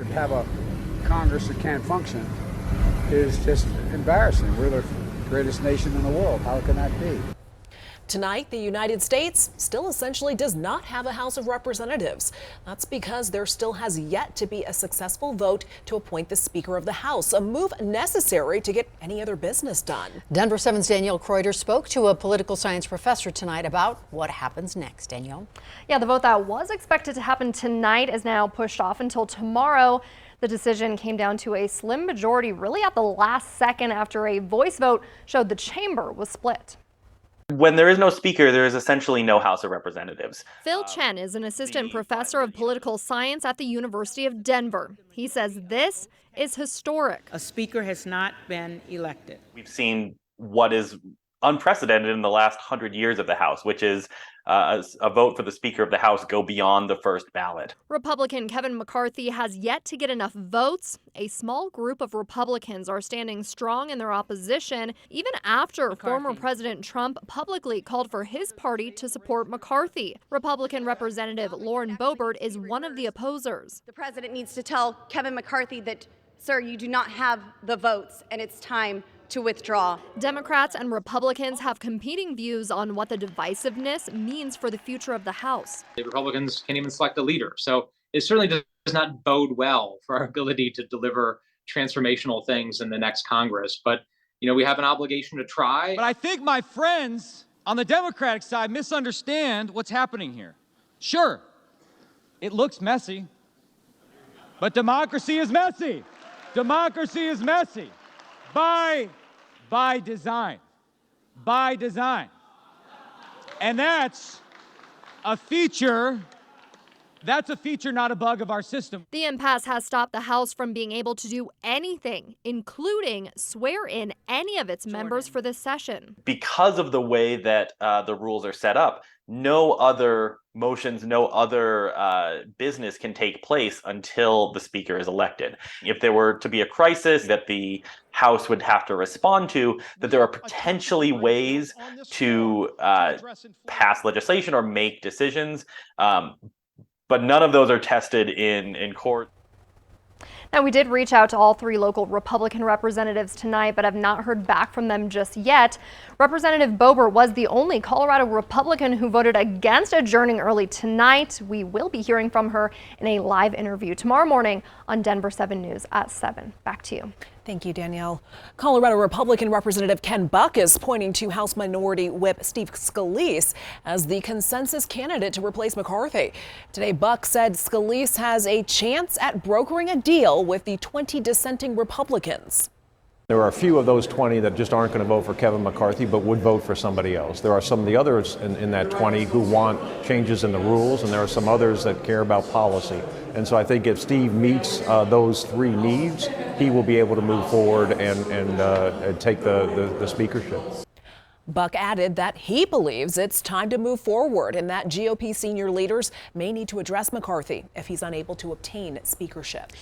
To have a Congress that can't function is just embarrassing. We're the greatest nation in the world. How can that be? Tonight, the United States still essentially does not have a House of Representatives. That's because there still has yet to be a successful vote to appoint the Speaker of the House, a move necessary to get any other business done. Denver 7's Danielle Kreuter spoke to a political science professor tonight about what happens next. Danielle? Yeah, the vote that was expected to happen tonight is now pushed off until tomorrow. The decision came down to a slim majority really at the last second after a voice vote showed the chamber was split. When there is no speaker, there is essentially no House of Representatives. Phil Chen is an assistant professor of political science at the University of Denver. He says this is historic. A speaker has not been elected. We've seen what is unprecedented in the last 100 years of the House, which is a vote for the Speaker of the House go beyond the first ballot. Republican Kevin McCarthy has yet to get enough votes. A small group of Republicans are standing strong in their opposition, even after former President Trump publicly called for his party to support McCarthy. Republican Representative Lauren Boebert is one of the opposers. The president needs to tell Kevin McCarthy that, sir, you do not have the votes and it's time to withdraw. Democrats and Republicans have competing views on what the divisiveness means for the future of the House. The Republicans can't even select a leader. So it certainly does not bode well for our ability to deliver transformational things in the next Congress. But, we have an obligation to try. But I think my friends on the Democratic side misunderstand what's happening here. Sure, it looks messy, but democracy is messy. Democracy is messy. By design. And that's a feature, not a bug of our system. The impasse has stopped the House from being able to do anything, including swear in any of its members for this session. Because of the way that the rules are set up, no other motions, no other business can take place until the Speaker is elected. If there were to be a crisis that the House would have to respond to, that there are potentially ways to pass legislation or make decisions, but none of those are tested in court. Now, we did reach out to all three local Republican representatives tonight, but have not heard back from them just yet. Representative Boebert was the only Colorado Republican who voted against adjourning early tonight. We will be hearing from her in a live interview tomorrow morning on Denver 7 News at 7. Back to you. Thank you, Danielle. Colorado Republican Representative Ken Buck is pointing to House Minority Whip Steve Scalise as the consensus candidate to replace McCarthy. Today, Buck said Scalise has a chance at brokering a deal with the 20 dissenting Republicans. There are a few of those 20 that just aren't going to vote for Kevin McCarthy, but would vote for somebody else. There are some of the others in that 20 who want changes in the rules, and there are some others that care about policy. And so I think if Steve meets those three needs, he will be able to move forward and take the speakership. Buck added that he believes it's time to move forward and that GOP senior leaders may need to address McCarthy if he's unable to obtain speakership.